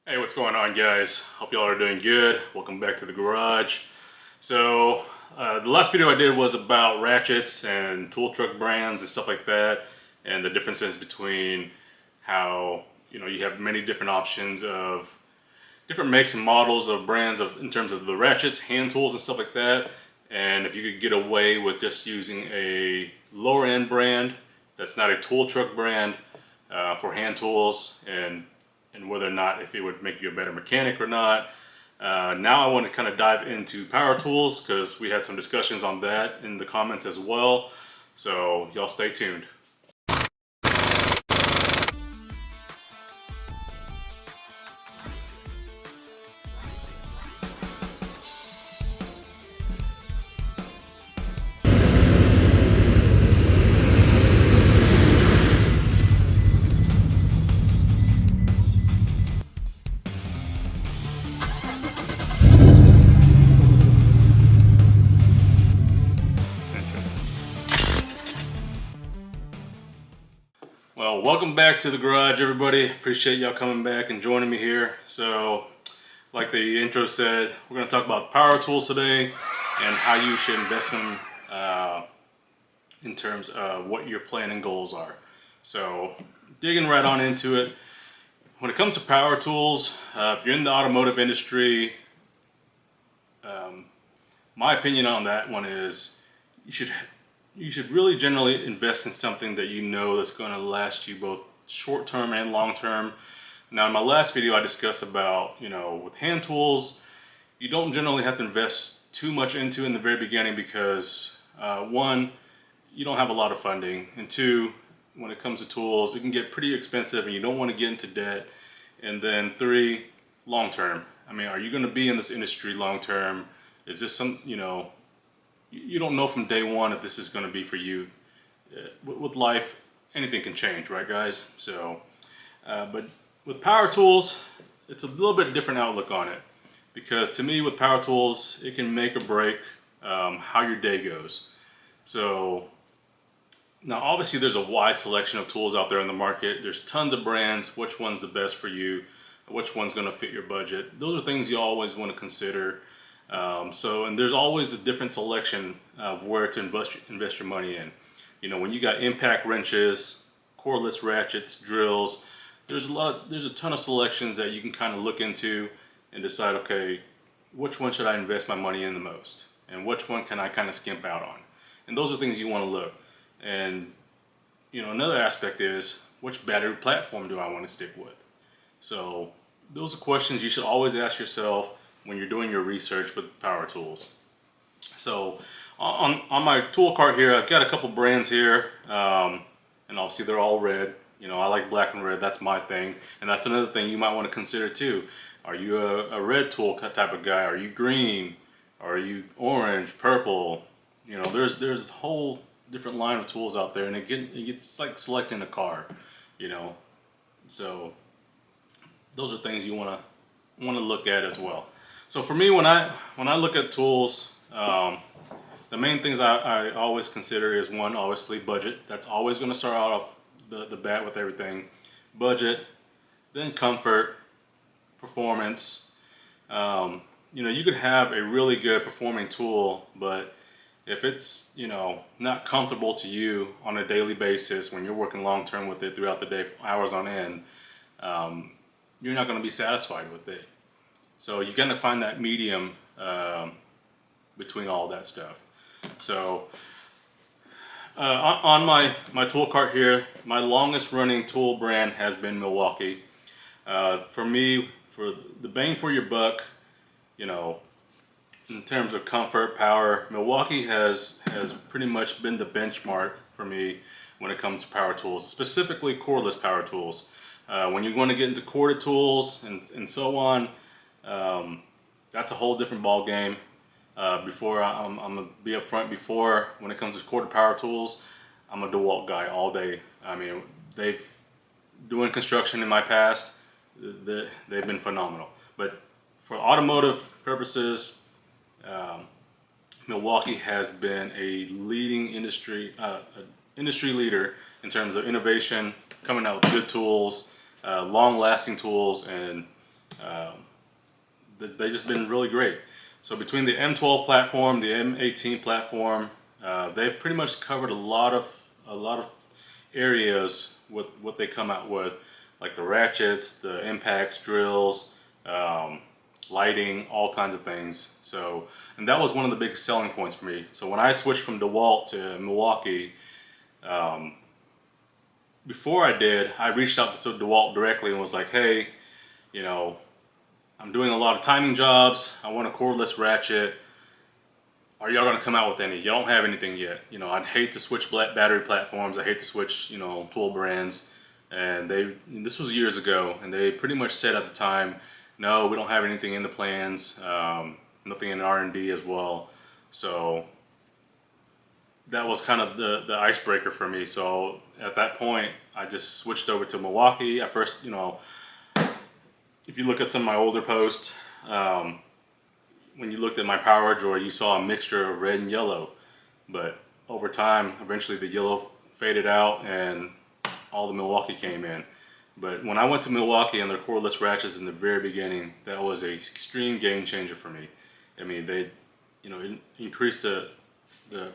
Hey, what's going on, guys? Hope y'all are doing good. Welcome back to the garage. So, the last video I did was about ratchets and tool truck brands and stuff like that, and the differences between how you have many different options of different makes and models of brands in terms of the ratchets, hand tools, and stuff like that. And if you could get away with just using a lower end brand that's not a tool truck brand for hand tools, and whether or not if it would make you a better mechanic or not. Now I want to kind of dive into power tools because we had some discussions on that in the comments as well. So y'all stay tuned. Well, welcome back to the garage, everybody. Appreciate y'all coming back and joining me here. So, like the intro said, we're going to talk about power tools today and how you should invest in them in terms of what your plan and goals are. So, digging right on into it. When it comes to power tools, if you're in the automotive industry, my opinion on that one is you should really generally invest in something that you know that's going to last you both short term and long term. Now, in my last video, I discussed about with hand tools, you don't generally have to invest too much into in the very beginning because one, you don't have a lot of funding, and two, when it comes to tools, it can get pretty expensive and you don't want to get into debt. And then three, long term. I mean, are you going to be in this industry long term? Is this some, you don't know from day one if this is going to be for you. With life, anything can change, right, guys? So, but with power tools, it's a little bit different outlook on it because to me, with power tools, it can make or break how your day goes. So, now obviously, there's a wide selection of tools out there in the market. There's tons of brands. Which one's the best for you? Which one's going to fit your budget? Those are things you always want to consider. And there's always a different selection of where to invest your money in. When you got impact wrenches, cordless ratchets, drills, there's a ton of selections that you can kind of look into and decide, okay, which one should I invest my money in the most? And which one can I kind of skimp out on? And those are things you want to look. And, another aspect is, which battery platform do I want to stick with? So those are questions you should always ask yourself when you're doing your research with power tools. So on my tool cart here, I've got a couple brands here, and obviously they're all red. I like black and red, that's my thing. And that's another thing you might want to consider too. Are you a red tool type of guy? Are you green? Are you orange, purple? There's a whole different line of tools out there, and it gets like selecting a car, So those are things you want to look at as well. So for me, when I look at tools, the main things I always consider is one, obviously budget. That's always going to start out off the bat with everything. Budget, then comfort, performance. You could have a really good performing tool, but if it's not comfortable to you on a daily basis when you're working long term with it throughout the day, hours on end, you're not going to be satisfied with it. So you got to find that medium between all that stuff. So on my tool cart here, my longest running tool brand has been Milwaukee. For me, for the bang for your buck, in terms of comfort, power, Milwaukee has pretty much been the benchmark for me when it comes to power tools, specifically cordless power tools. When you want to get into corded tools and so on, that's a whole different ball game. I'm gonna be upfront. Before, when it comes to corded power tools, I'm a DeWalt guy all day. I mean, they've doing construction in my past. They've been phenomenal. But for automotive purposes, Milwaukee has been a leading industry leader in terms of innovation, coming out with good tools, long-lasting tools, and They've just been really great. So between the M12 platform, the M18 platform, they've pretty much covered a lot of areas with what they come out with, like the ratchets, the impacts, drills, lighting, all kinds of things. So, and that was one of the big selling points for me. So when I switched from DeWalt to Milwaukee, before I did, I reached out to DeWalt directly and was like, hey, you know, I'm doing a lot of timing jobs. I want a cordless ratchet. Are y'all gonna come out with any? You don't have anything yet. You know, I'd hate to switch battery platforms. I hate to switch, tool brands. And this was years ago, and they pretty much said at the time, no, we don't have anything in the plans, nothing in R&D as well. So that was kind of the icebreaker for me. So at that point, I just switched over to Milwaukee. At first, if you look at some of my older posts, when you looked at my power drawer, you saw a mixture of red and yellow. But over time, eventually the yellow faded out and all the Milwaukee came in. But when I went to Milwaukee and their cordless ratchets in the very beginning, that was an extreme game changer for me. I mean, they, increased the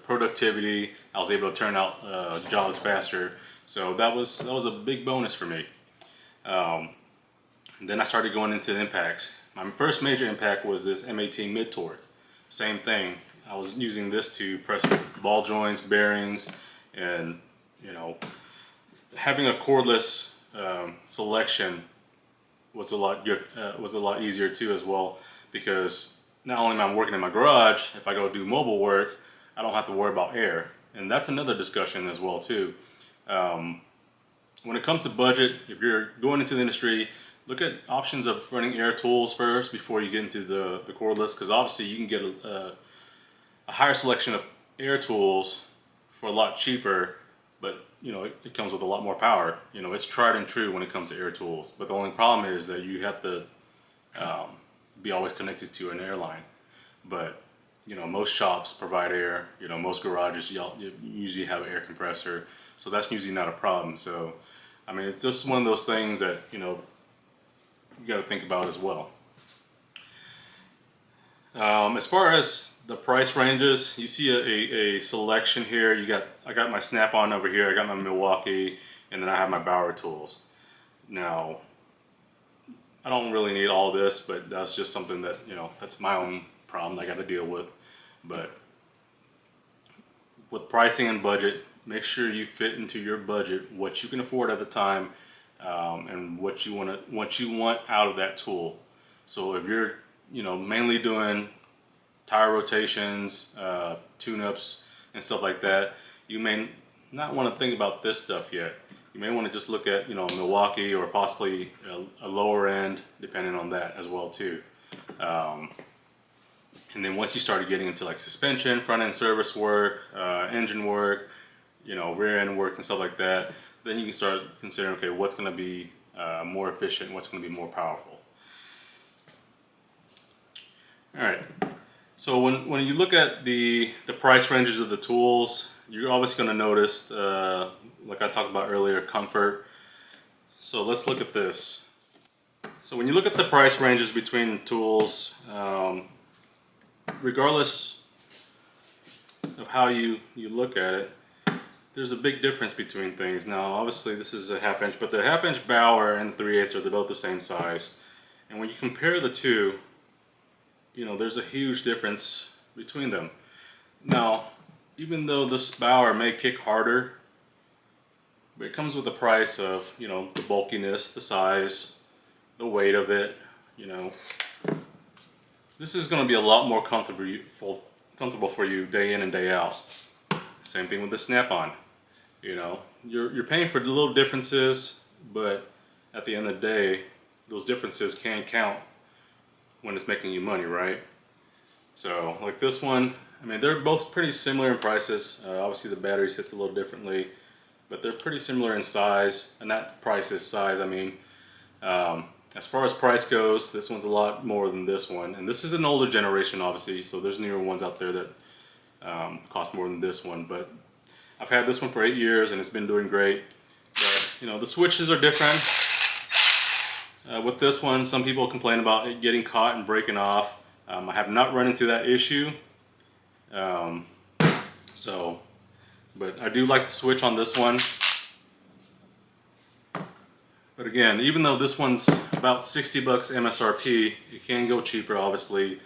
productivity. I was able to turn out jobs faster. So that was a big bonus for me. And then I started going into the impacts. My first major impact was this M18 mid-torque. Same thing. I was using this to press ball joints, bearings, and having a cordless selection was a lot easier too as well, because not only am I working in my garage, if I go do mobile work, I don't have to worry about air, and that's another discussion as well too. When it comes to budget, if you're going into the industry, look at options of running air tools first before you get into the cordless, because obviously you can get a higher selection of air tools for a lot cheaper, but it comes with a lot more power. It's tried and true when it comes to air tools, but the only problem is that you have to be always connected to an airline. But most shops provide air. Most garages you usually have an air compressor, so that's usually not a problem. So I mean, it's just one of those things that you got to think about as well. As far as the price ranges, you see a selection here. I got my Snap-on over here. I got my Milwaukee, and then I have my Bauer tools. Now, I don't really need all this, but that's just something that that's my own problem I got to deal with. But with pricing and budget, make sure you fit into your budget what you can afford at the time, and what you want out of that tool. So if you're mainly doing tire rotations, tune-ups, and stuff like that, you may not want to think about this stuff yet. You may want to just look at Milwaukee, or possibly a lower end, depending on that as well too. And then once you started getting into like suspension, front end service work, engine work, rear end work and stuff like that, then you can start considering, okay, what's going to be more efficient, what's going to be more powerful. All right. So when you look at the price ranges of the tools, you're obviously going to notice, like I talked about earlier, comfort. So let's look at this. So when you look at the price ranges between tools, regardless of how you look at it, there's a big difference between things. Now, obviously, this is a 1/2 inch, but the 1/2 inch Bauer and the 3/8 are both the same size. And when you compare the two, there's a huge difference between them. Now, even though this Bauer may kick harder, but it comes with a price of, the bulkiness, the size, the weight of it, This is going to be a lot more comfortable for you day in and day out. Same thing with the Snap-on. You're paying for the little differences, but at the end of the day, those differences can count when it's making you money, right? So like this one, I mean, they're both pretty similar in prices. Obviously the battery sits a little differently, but they're pretty similar in size, and not price is size. I mean, as far as price goes, this one's a lot more than this one, and this is an older generation, obviously. So there's newer ones out there that cost more than this one, but I've had this one for 8 years and it's been doing great. But the switches are different. With this one, some people complain about it getting caught and breaking off. I have not run into that issue. Um, but I do like the switch on this one. But again, even though this one's about 60 bucks MSRP, it can go cheaper, obviously,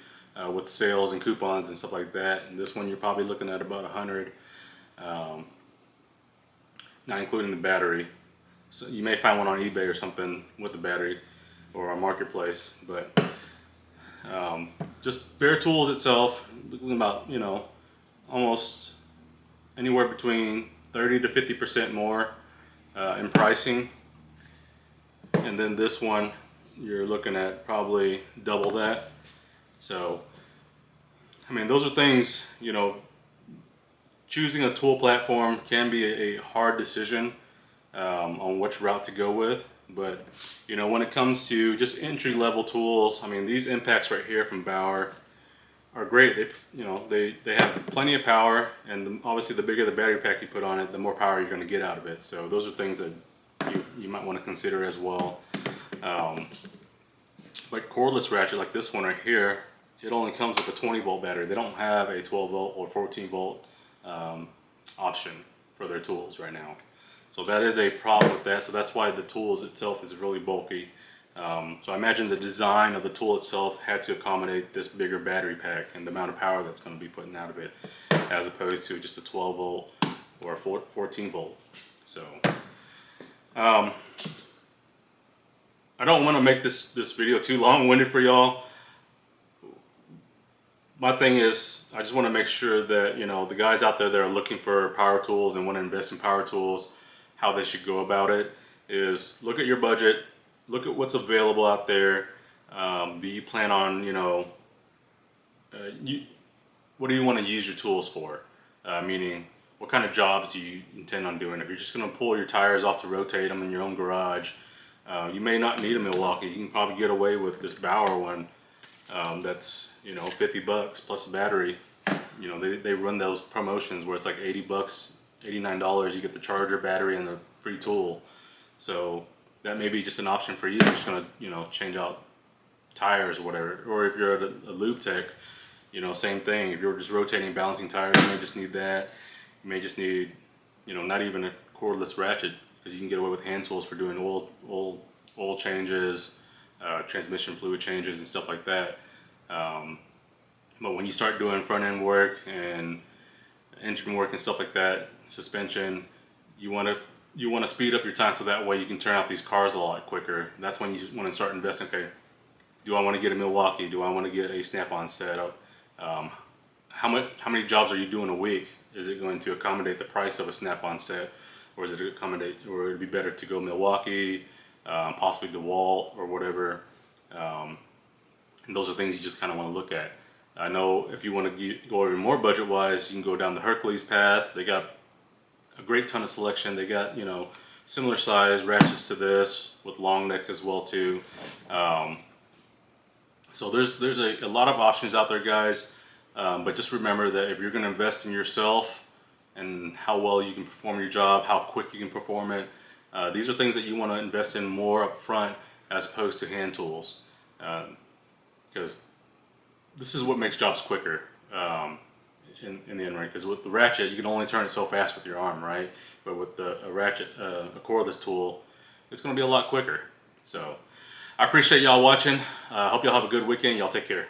with sales and coupons and stuff like that. And this one you're probably looking at about 100, not including the battery. So you may find one on eBay or something with the battery, or on Marketplace. But just bare tools itself, looking about, you know, almost anywhere between 30 to 50% more in pricing. And then this one, you're looking at probably double that. So, I mean, those are things, you know, choosing a tool platform can be a hard decision on which route to go with. But, you know, when it comes to just entry level tools, I mean, these impacts right here from Bauer are great. They have plenty of power, and obviously the bigger the battery pack you put on it, the more power you're going to get out of it. So those are things that you might want to consider as well. But cordless ratchet like this one right here, it only comes with a 20 volt battery. They don't have a 12 volt or 14 volt option for their tools right now. So that is a problem with that. So that's why the tools itself is really bulky. So I imagine the design of the tool itself had to accommodate this bigger battery pack and the amount of power that's going to be putting out of it, as opposed to just a 12 volt or a 14 volt. So I don't want to make this video too long-winded for y'all. My thing is, I just want to make sure that, you know, the guys out there that are looking for power tools and want to invest in power tools, how they should go about it is look at your budget, look at what's available out there. Do you plan on, you know, what do you want to use your tools for? Meaning, what kind of jobs do you intend on doing? If you're just going to pull your tires off to rotate them in your own garage, you may not need a Milwaukee. You can probably get away with this Bauer one. That's, you know, 50 bucks plus a battery. You know, they run those promotions where it's like 80 bucks, $89. You get the charger, battery, and a free tool. So that may be just an option for you. You're just gonna, you know, change out tires or whatever. Or if you're at a lube tech, you know, same thing. If you're just rotating, balancing tires, you may just need that. You may just need, you know, not even a cordless ratchet, because you can get away with hand tools for doing oil changes, transmission fluid changes and stuff like that. But when you start doing front end work and engine work and stuff like that, suspension, you want to speed up your time so that way you can turn out these cars a lot quicker. That's when you want to start investing. Okay, do I want to get a Milwaukee? Do I want to get a snap-on set? How many jobs are you doing a week? Is it going to accommodate the price of a snap-on set, or is it accommodate, or would it be better to go Milwaukee, possibly DeWalt or whatever? And those are things you just kind of want to look at. I know if you want to go even more budget-wise, you can go down the Hercules path. They got a great ton of selection. They got, you know, similar size ratchets to this with long necks as well too. So there's a lot of options out there, guys. But just remember that if you're going to invest in yourself and how well you can perform your job, how quick you can perform it, these are things that you want to invest in more up front as opposed to hand tools. Because this is what makes jobs quicker in the end, right? Because with the ratchet, you can only turn it so fast with your arm, right? But with a ratchet, a cordless tool, it's going to be a lot quicker. So I appreciate y'all watching. I hope y'all have a good weekend. Y'all take care.